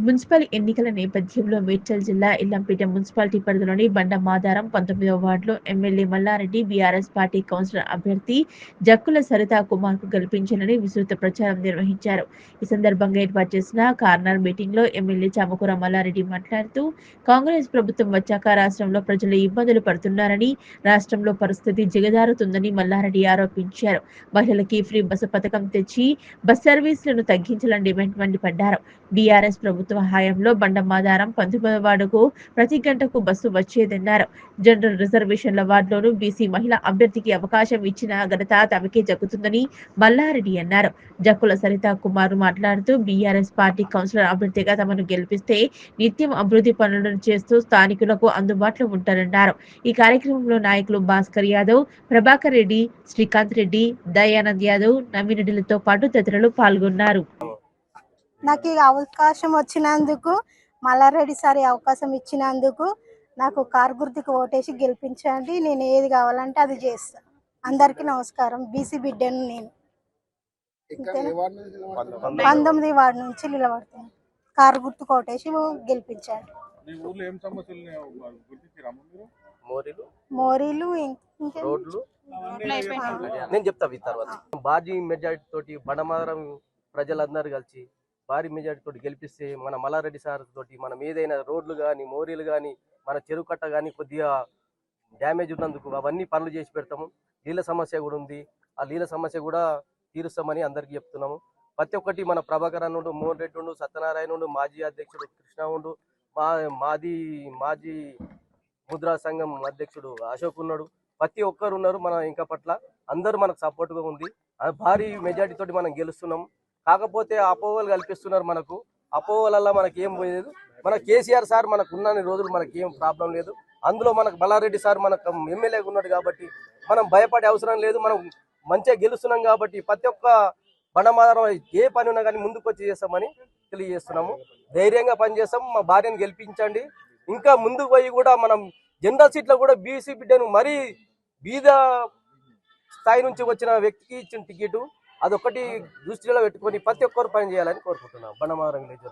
Municipal ఎన్నికల నేపథ్యంలో మేడ్చల్ జిల్లా ఇల్లంపేట మున్సిపాలిటీ పరిధిలోని బండ మాదారం 19వ వార్డులో MLA Malla Reddy BRS party councillor అభ్యర్థి జక్కుల సరితా కుమార్కు గెలిపించాలని విస్తృత ప్రచారం నిర్వహించారు. ఈ సందర్భంగా ఏర్పాటు చేసిన కార్నర్ మీటింగ్లో ఎమ్మెల్యే చామకూర మల్లారెడ్డి మాట్లాడుతూ కాంగ్రెస్ ప్రభుత్వం వచ్చాక రాష్ట్రంలో ప్రజలు ఇబ్బందులు పడుతున్నారని, రాష్ట్రంలో పరిస్థితి దిగజారుతుందని మల్లారెడ్డి ఆరోపించారు. మహిళలకి ఫ్రీ బస్సు పథకం తెచ్చి బస్ సర్వీసులను తగ్గించాలని డిమాండ్ మండిపడ్డారు. బీఆర్ఎస్ ప్రభుత్వ హయాంలో బండమాదారం 19వ వార్డుకు ప్రతి గంటకు బస్సు వచ్చేదన్నారు. జనరల్ రిజర్వేషన్ల వార్డులోనూ బీసీ మహిళా అభ్యర్థికి అవకాశం ఇచ్చిన ఘనత తమకే దక్కుతుందని మల్లారెడ్డి అన్నారు. జక్కుల సరితా కుమార్ మాట్లాడుతూ బీఆర్ఎస్ పార్టీ కౌన్సిలర్ అభ్యర్థిగా తమను గెలిపిస్తే నిత్యం అభివృద్ధి పనులను చేస్తూ స్థానికులకు అందుబాటులో ఉంటారన్నారు. ఈ కార్యక్రమంలో నాయకులు భాస్కర్ యాదవ్, ప్రభాకర్ రెడ్డి, శ్రీకాంత్ రెడ్డి, దయానంద్ యాదవ్, నవీనరెడ్డిలతో పాటు తదితరులు పాల్గొన్నారు. నాకు ఈ అవకాశం వచ్చినందుకు, మల్లారెడ్డి సార్ ఈ అవకాశం ఇచ్చినందుకు నాకు కారు గుర్తుకు ఓటేసి గెలిపించండి. నేను ఏది కావాలంటే అది చేస్తాను. అందరికీ నమస్కారం. బీసీ బిడ్డను నేను 19 వార్డు నుంచి నిలబడుతున్నాను. కారు గుర్తుకు ఓటేసి గెలిపించండి. మోరీలు నేను చెప్తా తర్వాత. భారీ మెజారిటీ తోటి బండమాదరం ప్రజలందరూ కలిసి భారీ మెజారిటీ తోటి గెలిపిస్తే మన మల్లారెడ్డి సార్ తోటి మనం ఏదైనా రోడ్లు కానీ, మోరీలు కానీ, మన చెరువు కట్ట కానీ కొద్దిగా డ్యామేజ్ ఉన్నందుకు అవన్నీ పనులు చేసి పెడతాము. నీళ్ళ సమస్య కూడా ఉంది. ఆ నీళ్ళ సమస్య కూడా తీరుస్తామని అందరికీ చెప్తున్నాము. ప్రతి ఒక్కటి మన ప్రభాకర్ అన్నుండు, మోహన్ రెడ్డి ఉండు, సత్యనారాయణ ఉండు, మాజీ అధ్యక్షుడు కృష్ణ ఉండు, మాజీ ముద్రా సంఘం అధ్యక్షుడు అశోక్ ఉన్నాడు. ప్రతి ఒక్కరు ఉన్నారు మన ఇంకా పట్ల. అందరూ మనకు సపోర్ట్గా ఉంది. భారీ మెజారిటీ తోటి మనం గెలుస్తున్నాం. కాకపోతే అపోహలు కల్పిస్తున్నారు మనకు. అపోహలల్లో మనకి ఏం పోయేది. మన కేసీఆర్ సార్ మనకు ఉన్న రోజులు మనకి ఏం ప్రాబ్లం లేదు. అందులో మనకు మల్లారెడ్డి సార్ మనకు ఎమ్మెల్యేగా ఉన్నాడు కాబట్టి మనం భయపడే అవసరం లేదు. మనం మంచిగా గెలుస్తున్నాం కాబట్టి ప్రతి ఒక్క బండమాదారం ఏ పని ఉన్నా కానీ ముందుకు వచ్చి చేస్తామని తెలియజేస్తున్నాము. ధైర్యంగా పనిచేస్తాం. మా భార్యను గెలిపించండి. ఇంకా ముందుకు పోయి కూడా మనం జనరల్ సీట్లో కూడా బీసీ బిడ్డను మరీ బీద స్థాయి నుంచి వచ్చిన వ్యక్తికి ఇచ్చిన టికెట్ అదొకటి దృష్టిలో పెట్టుకొని ప్రతి ఒక్కరు పని చేయాలని కోరుకుంటున్నాం బండమాదారం విలేజ్.